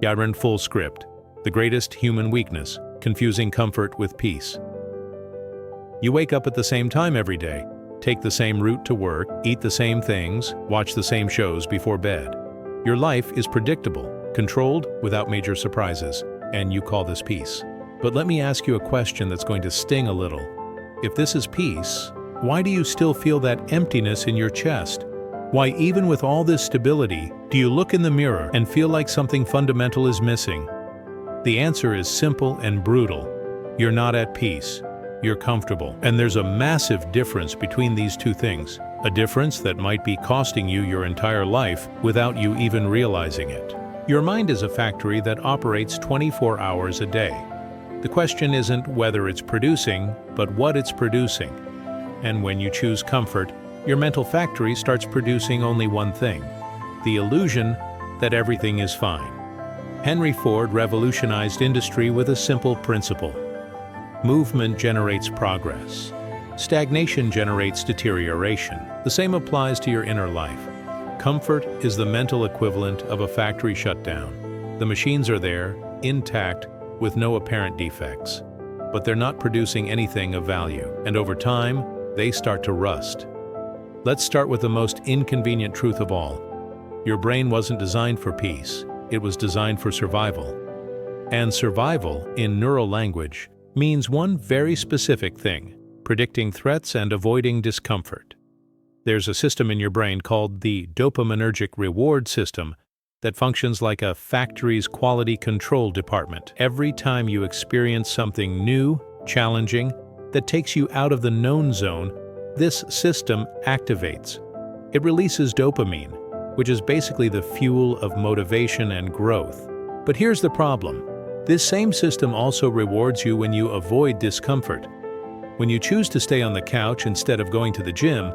Yaron full script. The greatest human weakness, confusing comfort with peace. You wake up at the same time every day, take the same route to work, eat the same things, watch the same shows before bed. Your life is predictable, controlled without major surprises, and you call this peace. But let me ask you a question that's going to sting a little. If this is peace, why do you still feel that emptiness in your chest? Why, even with all this stability, do you look in the mirror and feel like something fundamental is missing? The answer is simple and brutal. You're not at peace. You're comfortable. And there's a massive difference between these two things. A difference that might be costing you your entire life without you even realizing it. Your mind is a factory that operates 24 hours a day. The question isn't whether it's producing, but what it's producing. And when you choose comfort, your mental factory starts producing only one thing: the illusion that everything is fine. Henry Ford revolutionized industry with a simple principle. Movement generates progress. Stagnation generates deterioration. The same applies to your inner life. Comfort is the mental equivalent of a factory shutdown. The machines are there, intact, with no apparent defects. But they're not producing anything of value, and over time, they start to rust. Let's start with the most inconvenient truth of all. Your brain wasn't designed for peace. It was designed for survival. And survival, in neural language, means one very specific thing: predicting threats and avoiding discomfort. There's a system in your brain called the dopaminergic reward system that functions like a factory's quality control department. Every time you experience something new, challenging, that takes you out of the known zone, this system activates. It releases dopamine, which is basically the fuel of motivation and growth. But here's the problem. This same system also rewards you when you avoid discomfort. When you choose to stay on the couch instead of going to the gym,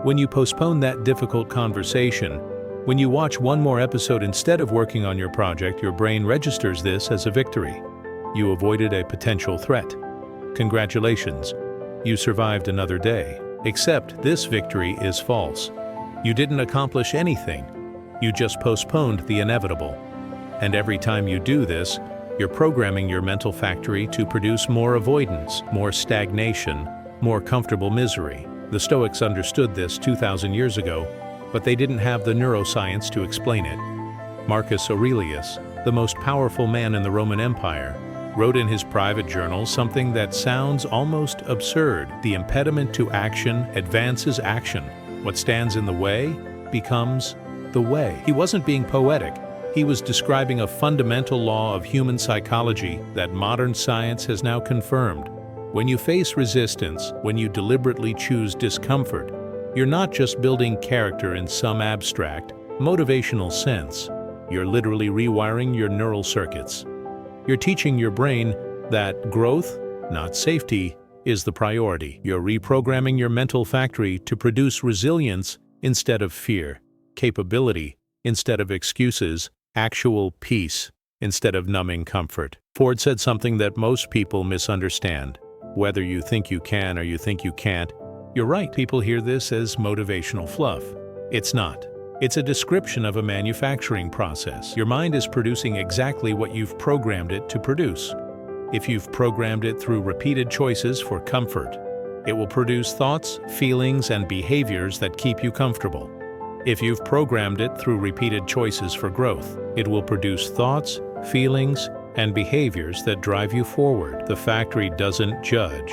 when you postpone that difficult conversation, when you watch one more episode instead of working on your project, your brain registers this as a victory. You avoided a potential threat. Congratulations, you survived another day. Except this victory is false. You didn't accomplish anything. You just postponed the inevitable. And every time you do this, you're programming your mental factory to produce more avoidance, more stagnation, more comfortable misery. The Stoics understood this 2,000 years ago, but they didn't have the neuroscience to explain it. Marcus Aurelius, the most powerful man in the Roman Empire, wrote in his private journal something that sounds almost absurd. The impediment to action advances action. What stands in the way becomes the way. He wasn't being poetic. He was describing a fundamental law of human psychology that modern science has now confirmed. When you face resistance, when you deliberately choose discomfort, you're not just building character in some abstract, motivational sense. You're literally rewiring your neural circuits. You're teaching your brain that growth, not safety, is the priority. You're reprogramming your mental factory to produce resilience instead of fear, capability instead of excuses, actual peace instead of numbing comfort. Ford said something that most people misunderstand. Whether you think you can or you think you can't, you're right. People hear this as motivational fluff. It's not. It's a description of a manufacturing process. Your mind is producing exactly what you've programmed it to produce. If you've programmed it through repeated choices for comfort, it will produce thoughts, feelings, and behaviors that keep you comfortable. If you've programmed it through repeated choices for growth, it will produce thoughts, feelings, and behaviors that drive you forward. The factory doesn't judge.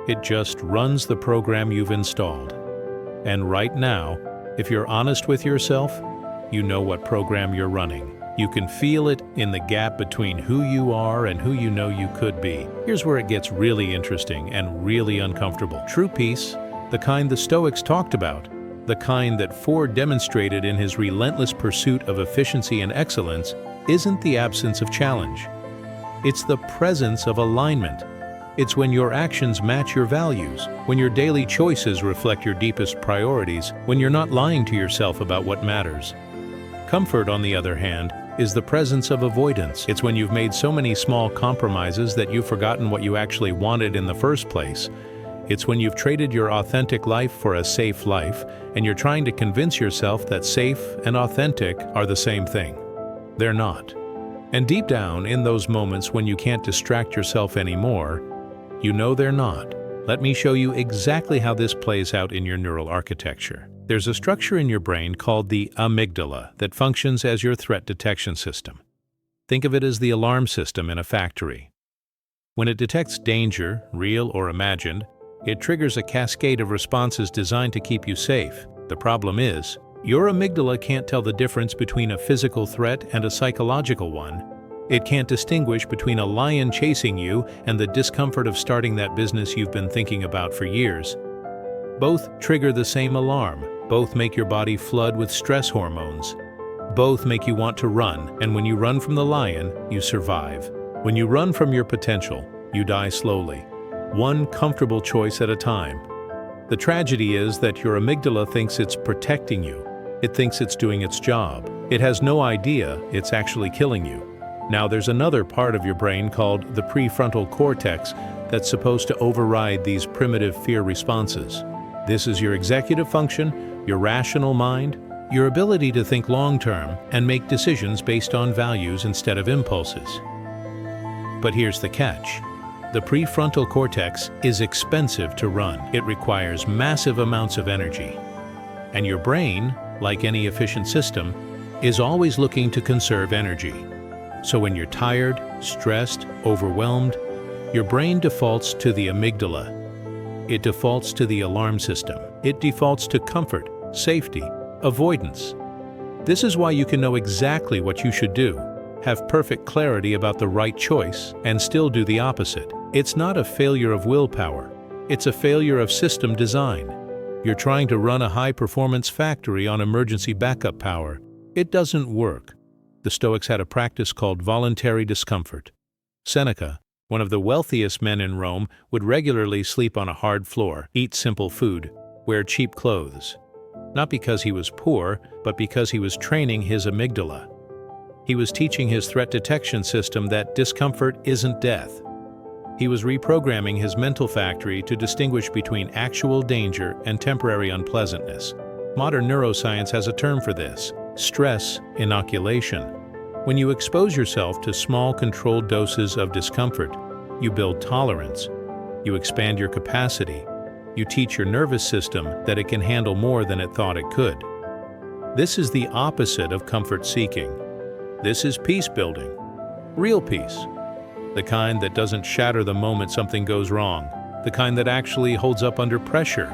It just runs the program you've installed. And right now, if you're honest with yourself, you know what program you're running. You can feel it in the gap between who you are and who you know you could be. Here's where it gets really interesting and really uncomfortable. True peace, the kind the Stoics talked about, the kind that Ford demonstrated in his relentless pursuit of efficiency and excellence, isn't the absence of challenge. It's the presence of alignment. It's when your actions match your values, when your daily choices reflect your deepest priorities, when you're not lying to yourself about what matters. Comfort, on the other hand, is the presence of avoidance. It's when you've made so many small compromises that you've forgotten what you actually wanted in the first place. It's when you've traded your authentic life for a safe life, and you're trying to convince yourself that safe and authentic are the same thing. They're not. And deep down, in those moments when you can't distract yourself anymore, you know they're not. Let me show you exactly how this plays out in your neural architecture. There's a structure in your brain called the amygdala that functions as your threat detection system. Think of it as the alarm system in a factory. When it detects danger, real or imagined, it triggers a cascade of responses designed to keep you safe. The problem is, your amygdala can't tell the difference between a physical threat and a psychological one. It can't distinguish between a lion chasing you and the discomfort of starting that business you've been thinking about for years. Both trigger the same alarm. Both make your body flood with stress hormones. Both make you want to run, and when you run from the lion, you survive. When you run from your potential, you die slowly, one comfortable choice at a time. The tragedy is that your amygdala thinks it's protecting you. It thinks it's doing its job. It has no idea it's actually killing you. Now there's another part of your brain called the prefrontal cortex that's supposed to override these primitive fear responses. This is your executive function, your rational mind, your ability to think long-term and make decisions based on values instead of impulses. But here's the catch. The prefrontal cortex is expensive to run. It requires massive amounts of energy. And your brain, like any efficient system, is always looking to conserve energy. So when you're tired, stressed, overwhelmed, your brain defaults to the amygdala. It defaults to the alarm system. It defaults to comfort, safety, avoidance. This is why you can know exactly what you should do, have perfect clarity about the right choice, and still do the opposite. It's not a failure of willpower. It's a failure of system design. You're trying to run a high-performance factory on emergency backup power. It doesn't work. The Stoics had a practice called voluntary discomfort. Seneca, one of the wealthiest men in Rome, would regularly sleep on a hard floor, eat simple food, wear cheap clothes. Not because he was poor, but because he was training his amygdala. He was teaching his threat detection system that discomfort isn't death. He was reprogramming his mental factory to distinguish between actual danger and temporary unpleasantness. Modern neuroscience has a term for this: stress inoculation. When you expose yourself to small, controlled doses of discomfort, you build tolerance, you expand your capacity, you teach your nervous system that it can handle more than it thought it could. This is the opposite of comfort seeking. This is peace building, real peace, the kind that doesn't shatter the moment something goes wrong, the kind that actually holds up under pressure.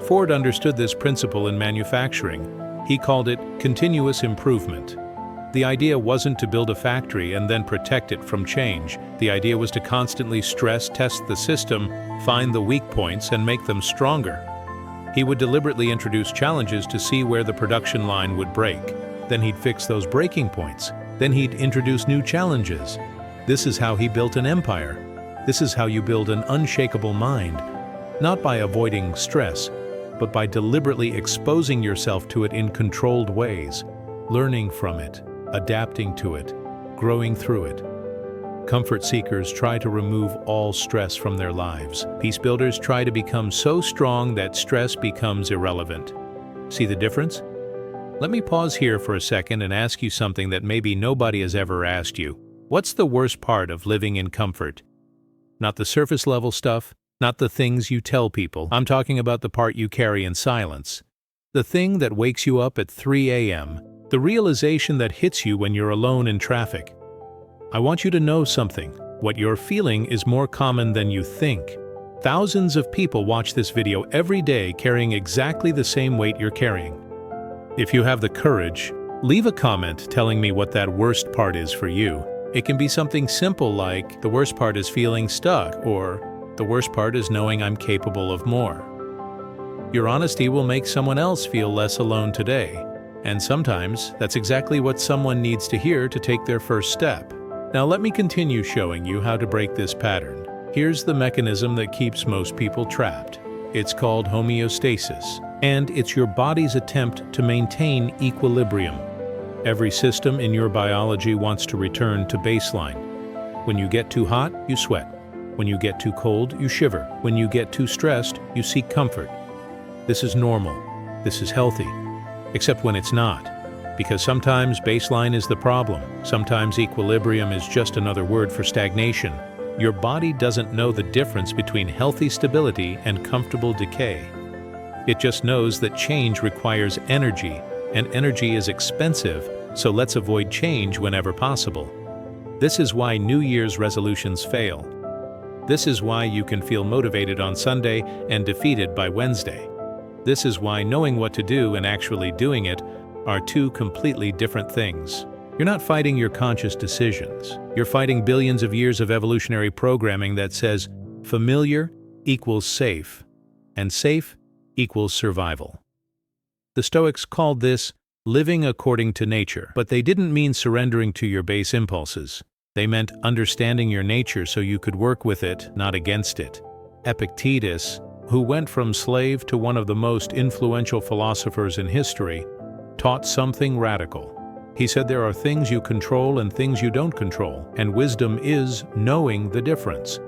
Ford understood this principle in manufacturing. He called it continuous improvement. The idea wasn't to build a factory and then protect it from change. The idea was to constantly stress test the system, find the weak points, and make them stronger. He would deliberately introduce challenges to see where the production line would break. Then he'd fix those breaking points. Then he'd introduce new challenges. This is how he built an empire. This is how you build an unshakable mind. Not by avoiding stress, but by deliberately exposing yourself to it in controlled ways, learning from it, adapting to it, growing through it. Comfort seekers try to remove all stress from their lives. Peace builders try to become so strong that stress becomes irrelevant. See the difference? Let me pause here for a second and ask you something that maybe nobody has ever asked you. What's the worst part of living in comfort? Not the surface level stuff, not the things you tell people. I'm talking about the part you carry in silence. The thing that wakes you up at 3 a.m., the realization that hits you when you're alone in traffic. I want you to know something. What you're feeling is more common than you think. Thousands of people watch this video every day carrying exactly the same weight you're carrying. If you have the courage, leave a comment telling me what that worst part is for you. It can be something simple like, the worst part is feeling stuck, or the worst part is knowing I'm capable of more. Your honesty will make someone else feel less alone today. And sometimes, that's exactly what someone needs to hear to take their first step. Now let me continue showing you how to break this pattern. Here's the mechanism that keeps most people trapped. It's called homeostasis, and it's your body's attempt to maintain equilibrium. Every system in your biology wants to return to baseline. When you get too hot, you sweat. When you get too cold, you shiver. When you get too stressed, you seek comfort. This is normal. This is healthy. Except when it's not. Because sometimes baseline is the problem. Sometimes equilibrium is just another word for stagnation. Your body doesn't know the difference between healthy stability and comfortable decay. It just knows that change requires energy, and energy is expensive, so let's avoid change whenever possible. This is why New Year's resolutions fail. This is why you can feel motivated on Sunday and defeated by Wednesday. This is why knowing what to do and actually doing it are two completely different things. You're not fighting your conscious decisions. You're fighting billions of years of evolutionary programming that says familiar equals safe, and safe equals survival. The Stoics called this living according to nature, but they didn't mean surrendering to your base impulses. They meant understanding your nature so you could work with it, not against it. Epictetus, who went from slave to one of the most influential philosophers in history, taught something radical. He said there are things you control and things you don't control, and wisdom is knowing the difference.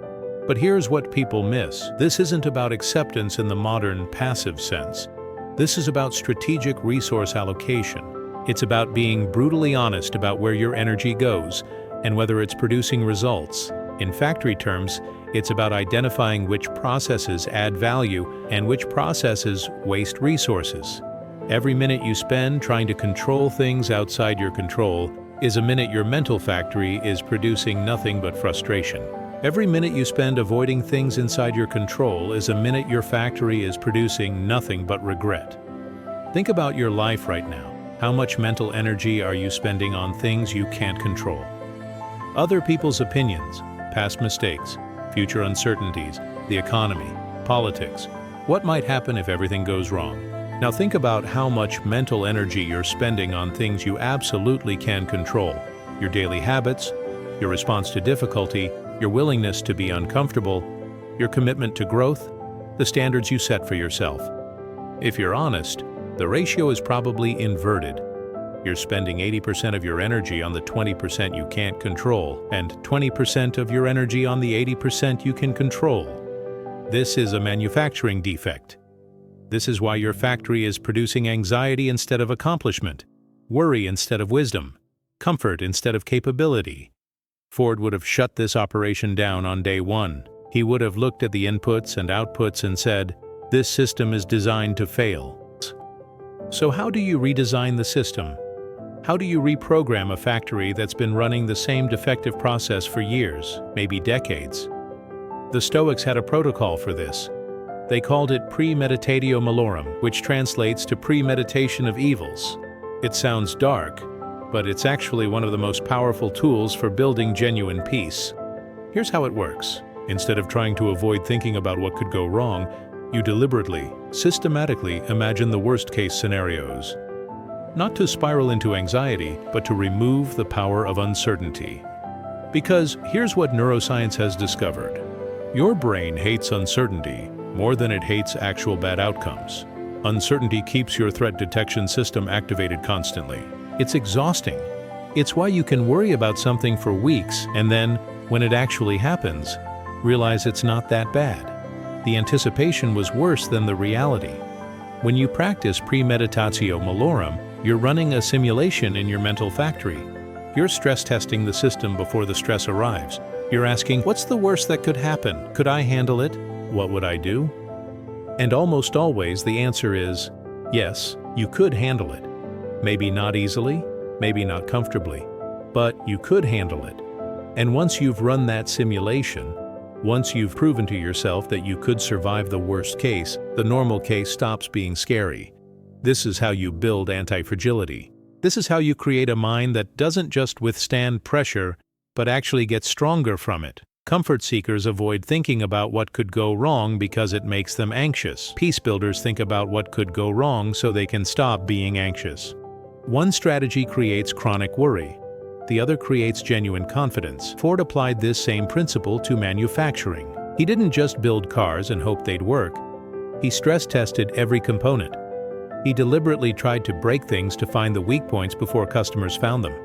But here's what people miss. This isn't about acceptance in the modern passive sense. This is about strategic resource allocation. It's about being brutally honest about where your energy goes and whether it's producing results. In factory terms, it's about identifying which processes add value and which processes waste resources. Every minute you spend trying to control things outside your control is a minute your mental factory is producing nothing but frustration. Every minute you spend avoiding things inside your control is a minute your factory is producing nothing but regret. Think about your life right now. How much mental energy are you spending on things you can't control? Other people's opinions, past mistakes, future uncertainties, the economy, politics. What might happen if everything goes wrong? Now think about how much mental energy you're spending on things you absolutely can control. Your daily habits, your response to difficulty, your willingness to be uncomfortable, your commitment to growth, the standards you set for yourself. If you're honest, the ratio is probably inverted. You're spending 80% of your energy on the 20% you can't control, and 20% of your energy on the 80% you can control. This is a manufacturing defect. This is why your factory is producing anxiety instead of accomplishment, worry instead of wisdom, comfort instead of capability. Ford would have shut this operation down on day one. He would have looked at the inputs and outputs and said, "This system is designed to fail." So how do you redesign the system? How do you reprogram a factory that's been running the same defective process for years, maybe decades? The Stoics had a protocol for this. They called it premeditatio malorum, which translates to premeditation of evils. It sounds dark, but it's actually one of the most powerful tools for building genuine peace. Here's how it works. Instead of trying to avoid thinking about what could go wrong, you deliberately, systematically imagine the worst-case scenarios. Not to spiral into anxiety, but to remove the power of uncertainty. Because here's what neuroscience has discovered. Your brain hates uncertainty more than it hates actual bad outcomes. Uncertainty keeps your threat detection system activated constantly. It's exhausting. It's why you can worry about something for weeks and then, when it actually happens, realize it's not that bad. The anticipation was worse than the reality. When you practice premeditatio malorum, you're running a simulation in your mental factory. You're stress testing the system before the stress arrives. You're asking, what's the worst that could happen? Could I handle it? What would I do? And almost always the answer is, yes, you could handle it. Maybe not easily, maybe not comfortably, but you could handle it. And once you've run that simulation, once you've proven to yourself that you could survive the worst case, the normal case stops being scary. This is how you build anti-fragility. This is how you create a mind that doesn't just withstand pressure, but actually gets stronger from it. Comfort seekers avoid thinking about what could go wrong because it makes them anxious. Peace builders think about what could go wrong so they can stop being anxious. One strategy creates chronic worry. The other creates genuine confidence. Ford applied this same principle to manufacturing. He didn't just build cars and hope they'd work. He stress-tested every component. He deliberately tried to break things to find the weak points before customers found them.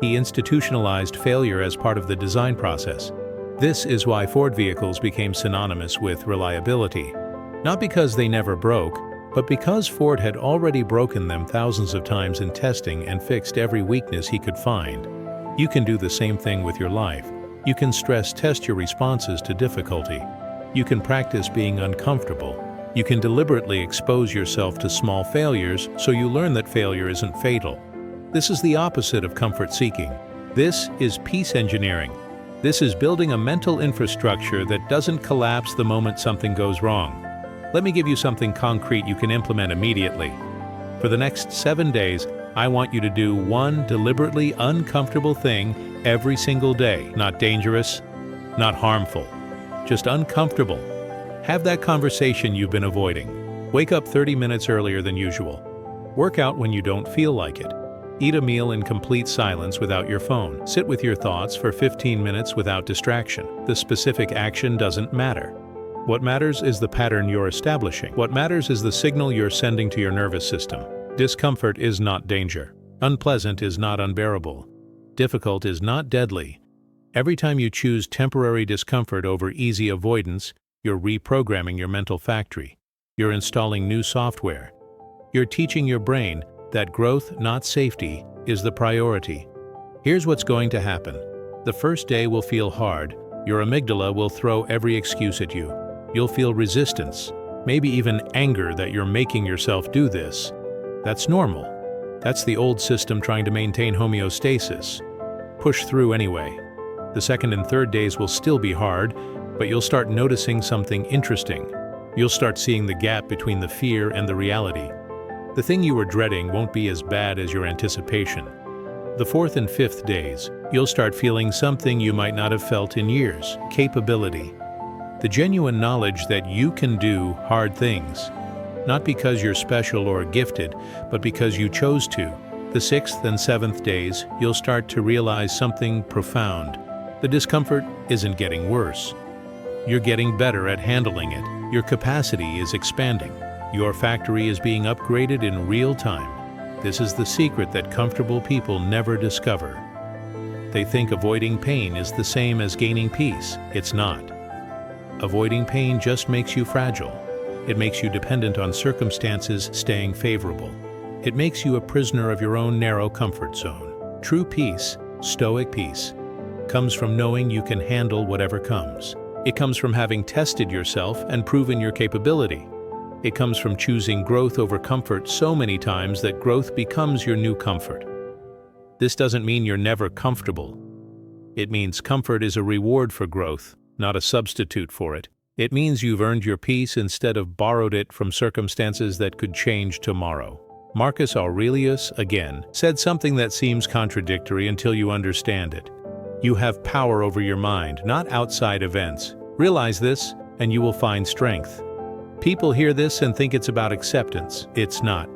He institutionalized failure as part of the design process. This is why Ford vehicles became synonymous with reliability. Not because they never broke, But because Ford had already broken them thousands of times in testing and fixed every weakness he could find, you can do the same thing with your life. You can stress test your responses to difficulty. You can practice being uncomfortable. You can deliberately expose yourself to small failures so you learn that failure isn't fatal. This is the opposite of comfort seeking. This is peace engineering. This is building a mental infrastructure that doesn't collapse the moment something goes wrong. Let me give you something concrete you can implement immediately. For the next 7 days, I want you to do one deliberately uncomfortable thing every single day. Not dangerous, not harmful, just uncomfortable. Have that conversation you've been avoiding. Wake up 30 minutes earlier than usual. Work out when you don't feel like it. Eat a meal in complete silence without your phone. Sit with your thoughts for 15 minutes without distraction. The specific action doesn't matter. What matters is the pattern you're establishing. What matters is the signal you're sending to your nervous system. Discomfort is not danger. Unpleasant is not unbearable. Difficult is not deadly. Every time you choose temporary discomfort over easy avoidance, you're reprogramming your mental factory. You're installing new software. You're teaching your brain that growth, not safety, is the priority. Here's what's going to happen. The first day will feel hard. Your amygdala will throw every excuse at you. You'll feel resistance, maybe even anger that you're making yourself do this. That's normal. That's the old system trying to maintain homeostasis. Push through anyway. The second and third days will still be hard, but you'll start noticing something interesting. You'll start seeing the gap between the fear and the reality. The thing you were dreading won't be as bad as your anticipation. The fourth and fifth days, you'll start feeling something you might not have felt in years: capability. The genuine knowledge that you can do hard things, not because you're special or gifted, but because you chose to. The sixth and seventh days, you'll start to realize something profound. The discomfort isn't getting worse. You're getting better at handling it. Your capacity is expanding. Your factory is being upgraded in real time. This is the secret that comfortable people never discover. They think avoiding pain is the same as gaining peace. It's not. Avoiding pain just makes you fragile. It makes you dependent on circumstances staying favorable. It makes you a prisoner of your own narrow comfort zone. True peace, Stoic peace, comes from knowing you can handle whatever comes. It comes from having tested yourself and proven your capability. It comes from choosing growth over comfort so many times that growth becomes your new comfort. This doesn't mean you're never comfortable. It means comfort is a reward for growth, not a substitute for it. It means you've earned your peace instead of borrowed it from circumstances that could change tomorrow. Marcus Aurelius, again, said something that seems contradictory until you understand it. You have power over your mind, not outside events. Realize this, and you will find strength. People hear this and think it's about acceptance. It's not.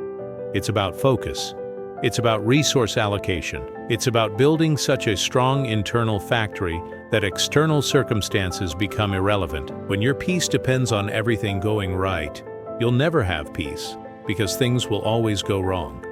It's about focus. It's about resource allocation. It's about building such a strong internal factory that external circumstances become irrelevant. When your peace depends on everything going right, you'll never have peace, because things will always go wrong.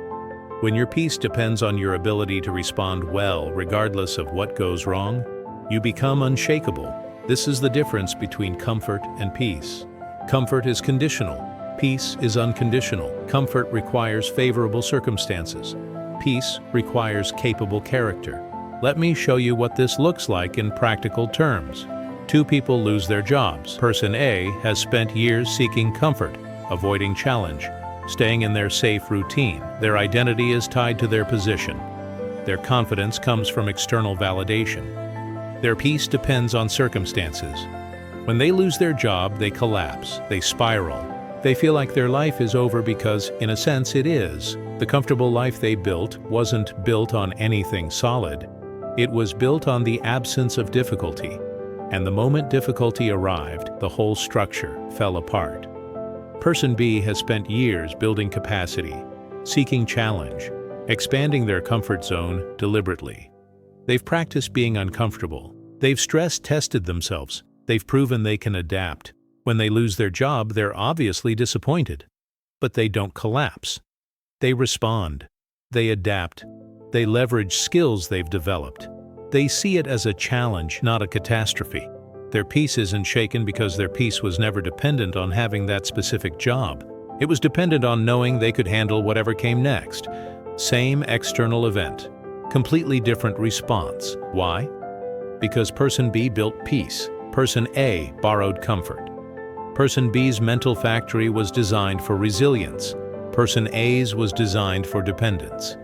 When your peace depends on your ability to respond well regardless of what goes wrong, you become unshakable. This is the difference between comfort and peace. Comfort is conditional. Peace is unconditional. Comfort requires favorable circumstances. Peace requires capable character. Let me show you what this looks like in practical terms. Two people lose their jobs. Person A has spent years seeking comfort, avoiding challenge, staying in their safe routine. Their identity is tied to their position. Their confidence comes from external validation. Their peace depends on circumstances. When they lose their job, they collapse, they spiral. They feel like their life is over because, in a sense, it is. The comfortable life they built wasn't built on anything solid. It was built on the absence of difficulty. And the moment difficulty arrived, the whole structure fell apart. Person B has spent years building capacity, seeking challenge, expanding their comfort zone deliberately. They've practiced being uncomfortable. They've stress-tested themselves. They've proven they can adapt. When they lose their job, they're obviously disappointed. But they don't collapse. They respond. They adapt. They leverage skills they've developed. They see it as a challenge, not a catastrophe. Their peace isn't shaken because their peace was never dependent on having that specific job. It was dependent on knowing they could handle whatever came next. Same external event, completely different response. Why? Because person B built peace. Person A borrowed comfort. Person B's mental factory was designed for resilience. Person A's was designed for dependence.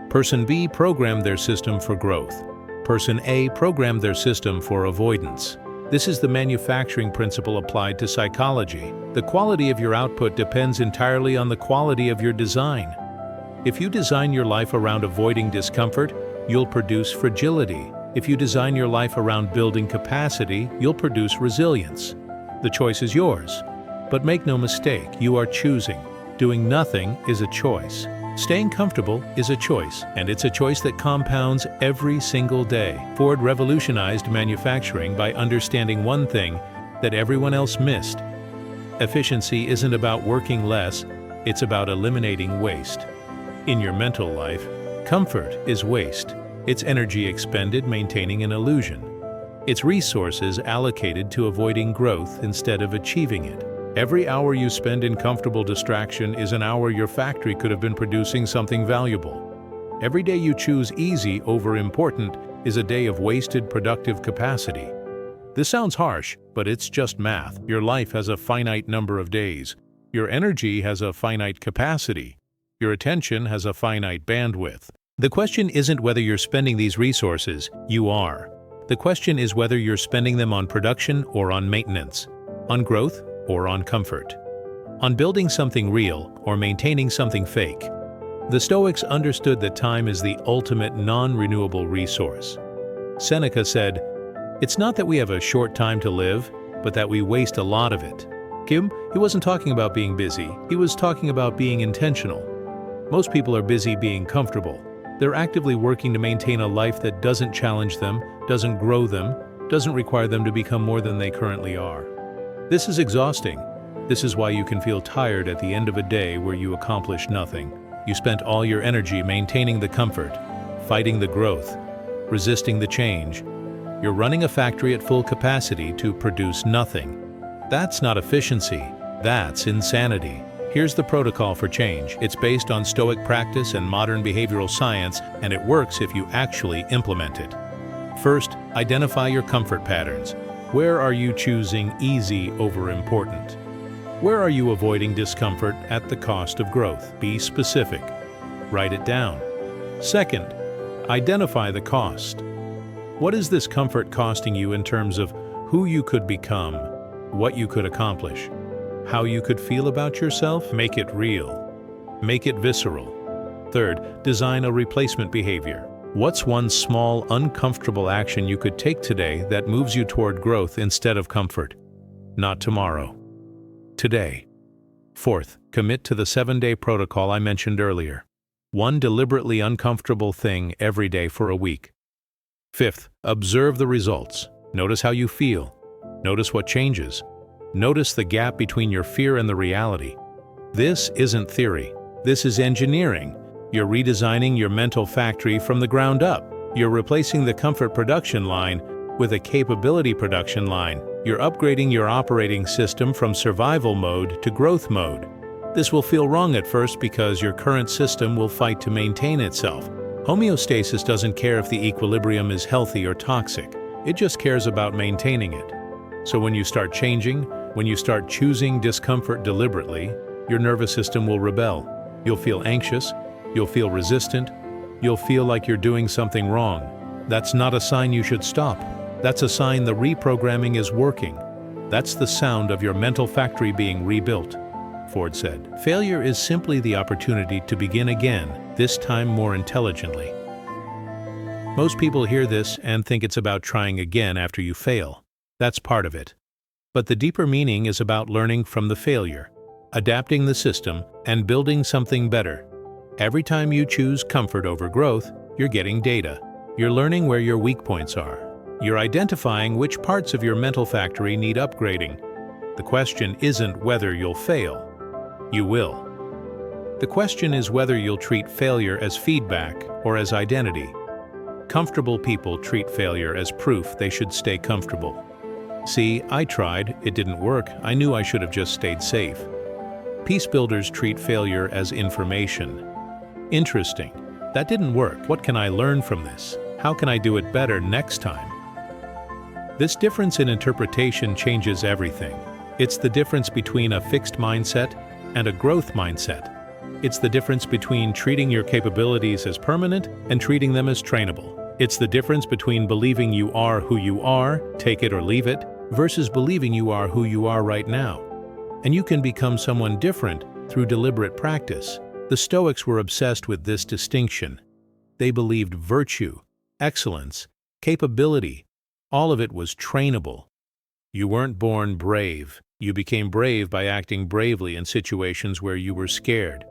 Person B programmed their system for growth. Person A programmed their system for avoidance. This is the manufacturing principle applied to psychology. The quality of your output depends entirely on the quality of your design. If you design your life around avoiding discomfort, you'll produce fragility. If you design your life around building capacity, you'll produce resilience. The choice is yours. But make no mistake, you are choosing. Doing nothing is a choice. Staying comfortable is a choice, and it's a choice that compounds every single day. Ford revolutionized manufacturing by understanding one thing that everyone else missed. Efficiency isn't about working less, it's about eliminating waste. In your mental life, comfort is waste. It's energy expended maintaining an illusion. It's resources allocated to avoiding growth instead of achieving it. Every hour you spend in comfortable distraction is an hour your factory could have been producing something valuable. Every day you choose easy over important is a day of wasted productive capacity. This sounds harsh, but it's just math. Your life has a finite number of days. Your energy has a finite capacity. Your attention has a finite bandwidth. The question isn't whether you're spending these resources, you are. The question is whether you're spending them on production or on maintenance, on growth or on comfort, on building something real or maintaining something fake. The Stoics understood that time is the ultimate non-renewable resource. Seneca said, "It's not that we have a short time to live, but that we waste a lot of it." He wasn't talking about being busy, he was talking about being intentional. Most people are busy being comfortable. They're actively working to maintain a life that doesn't challenge them, doesn't grow them, doesn't require them to become more than they currently are. This is exhausting. This is why you can feel tired at the end of a day where you accomplish nothing. You spent all your energy maintaining the comfort, fighting the growth, resisting the change. You're running a factory at full capacity to produce nothing. That's not efficiency, that's insanity. Here's the protocol for change. It's based on Stoic practice and modern behavioral science, and it works if you actually implement it. First, identify your comfort patterns. Where are you choosing easy over important? Where are you avoiding discomfort at the cost of growth? Be specific. Write it down. Second, identify the cost. What is this comfort costing you in terms of who you could become, what you could accomplish, how you could feel about yourself? Make it real. Make it visceral. Third, design a replacement behavior. What's one small, uncomfortable action you could take today that moves you toward growth instead of comfort? Not tomorrow. Today. Fourth, commit to the 7-day protocol I mentioned earlier. One deliberately uncomfortable thing every day for a week. Fifth, observe the results. Notice how you feel. Notice what changes. Notice the gap between your fear and the reality. This isn't theory. This is engineering. You're redesigning your mental factory from the ground up. You're replacing the comfort production line with a capability production line. You're upgrading your operating system from survival mode to growth mode. This will feel wrong at first because your current system will fight to maintain itself. Homeostasis doesn't care if the equilibrium is healthy or toxic. It just cares about maintaining it. So when you start changing, when you start choosing discomfort deliberately, your nervous system will rebel. You'll feel anxious. You'll feel resistant. You'll feel like you're doing something wrong. That's not a sign you should stop. That's a sign the reprogramming is working. That's the sound of your mental factory being rebuilt. Ford said, "Failure is simply the opportunity to begin again, this time more intelligently." Most people hear this and think it's about trying again after you fail. That's part of it. But the deeper meaning is about learning from the failure, adapting the system, and building something better. Every time you choose comfort over growth, you're getting data. You're learning where your weak points are. You're identifying which parts of your mental factory need upgrading. The question isn't whether you'll fail. You will. The question is whether you'll treat failure as feedback or as identity. Comfortable people treat failure as proof they should stay comfortable. See, I tried, it didn't work, I knew I should have just stayed safe. Peace builders treat failure as information. Interesting. That didn't work. What can I learn from this? How can I do it better next time? This difference in interpretation changes everything. It's the difference between a fixed mindset and a growth mindset. It's the difference between treating your capabilities as permanent and treating them as trainable. It's the difference between believing you are who you are, take it or leave it, versus believing you are who you are right now. And you can become someone different through deliberate practice. The Stoics were obsessed with this distinction. They believed virtue, excellence, capability, all of it was trainable. You weren't born brave. You became brave by acting bravely in situations where you were scared.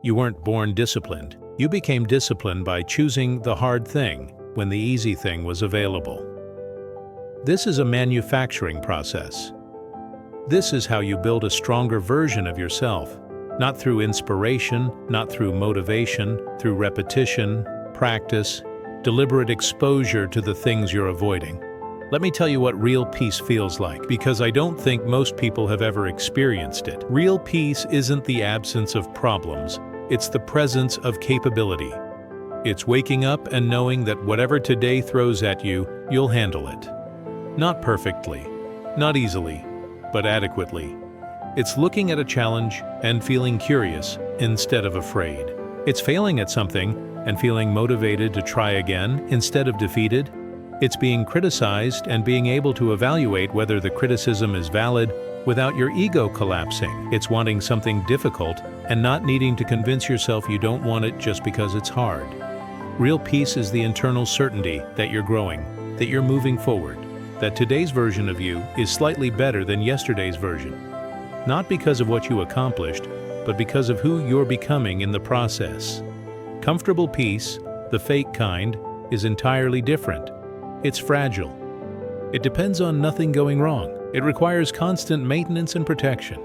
You weren't born disciplined. You became disciplined by choosing the hard thing when the easy thing was available. This is a manufacturing process. This is how you build a stronger version of yourself, not through inspiration, not through motivation, through repetition, practice, deliberate exposure to the things you're avoiding. Let me tell you what real peace feels like, because I don't think most people have ever experienced it. Real peace isn't the absence of problems, it's the presence of capability. It's waking up and knowing that whatever today throws at you, you'll handle it. Not perfectly, not easily, but adequately. It's looking at a challenge and feeling curious instead of afraid. It's failing at something and feeling motivated to try again instead of defeated. It's being criticized and being able to evaluate whether the criticism is valid without your ego collapsing. It's wanting something difficult and not needing to convince yourself you don't want it just because it's hard. Real peace is the internal certainty that you're growing, that you're moving forward, that today's version of you is slightly better than yesterday's version. Not because of what you accomplished, but because of who you're becoming in the process. Comfortable peace, the fake kind, is entirely different. It's fragile. It depends on nothing going wrong. It requires constant maintenance and protection.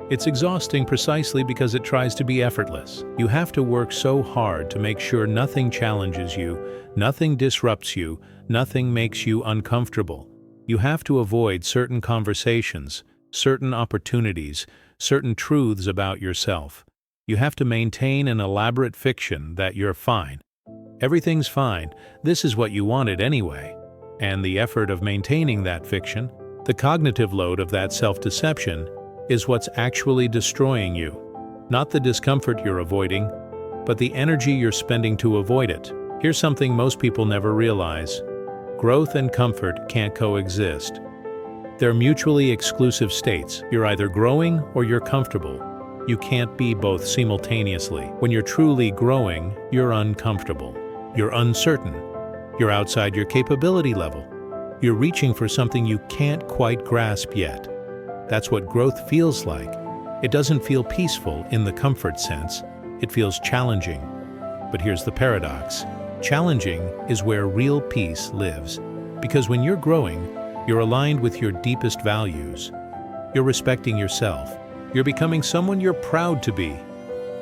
It's exhausting precisely because it tries to be effortless. You have to work so hard to make sure nothing challenges you, nothing disrupts you, nothing makes you uncomfortable. You have to avoid certain conversations, certain opportunities, certain truths about yourself. You have to maintain an elaborate fiction that you're fine. Everything's fine. This is what you wanted anyway. And the effort of maintaining that fiction, the cognitive load of that self-deception, is what's actually destroying you. Not the discomfort you're avoiding, but the energy you're spending to avoid it. Here's something most people never realize. Growth and comfort can't coexist. They're mutually exclusive states. You're either growing or you're comfortable. You can't be both simultaneously. When you're truly growing, you're uncomfortable. You're uncertain. You're outside your capability level. You're reaching for something you can't quite grasp yet. That's what growth feels like. It doesn't feel peaceful in the comfort sense. It feels challenging. But here's the paradox. Challenging is where real peace lives. Because when you're growing, you're aligned with your deepest values. You're respecting yourself. You're becoming someone you're proud to be.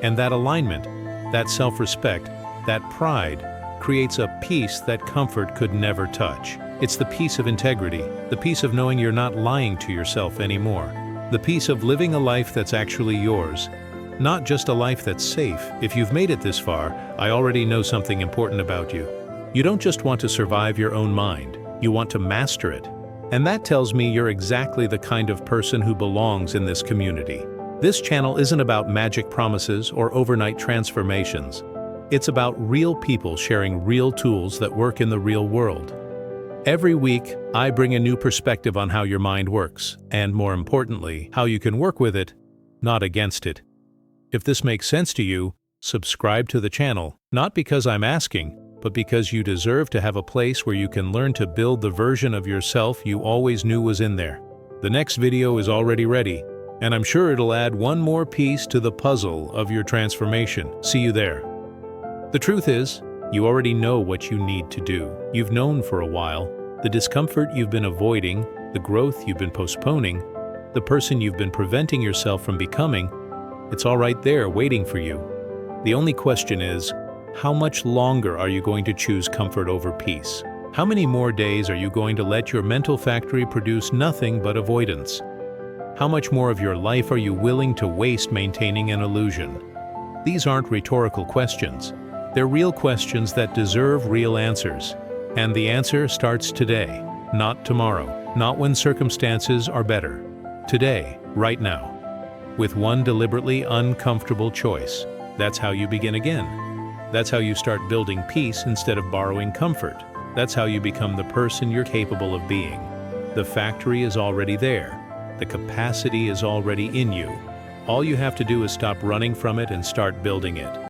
And that alignment, that self-respect, that pride, creates a peace that comfort could never touch. It's the peace of integrity, the peace of knowing you're not lying to yourself anymore, the peace of living a life that's actually yours, not just a life that's safe. If you've made it this far, I already know something important about you. You don't just want to survive your own mind, you want to master it. And that tells me you're exactly the kind of person who belongs in this community. This channel isn't about magic promises or overnight transformations. It's about real people sharing real tools that work in the real world. Every week, I bring a new perspective on how your mind works, and more importantly, how you can work with it, not against it. If this makes sense to you, subscribe to the channel, not because I'm asking, but because you deserve to have a place where you can learn to build the version of yourself you always knew was in there. The next video is already ready, and I'm sure it'll add one more piece to the puzzle of your transformation. See you there. The truth is, you already know what you need to do. You've known for a while. The discomfort you've been avoiding, the growth you've been postponing, the person you've been preventing yourself from becoming, it's all right there waiting for you. The only question is, how much longer are you going to choose comfort over peace? How many more days are you going to let your mental factory produce nothing but avoidance? How much more of your life are you willing to waste maintaining an illusion? These aren't rhetorical questions. They're real questions that deserve real answers. And the answer starts today, not tomorrow, not when circumstances are better. Today, right now. With one deliberately uncomfortable choice. That's how you begin again. That's how you start building peace instead of borrowing comfort. That's how you become the person you're capable of being. The factory is already there. The capacity is already in you. All you have to do is stop running from it and start building it.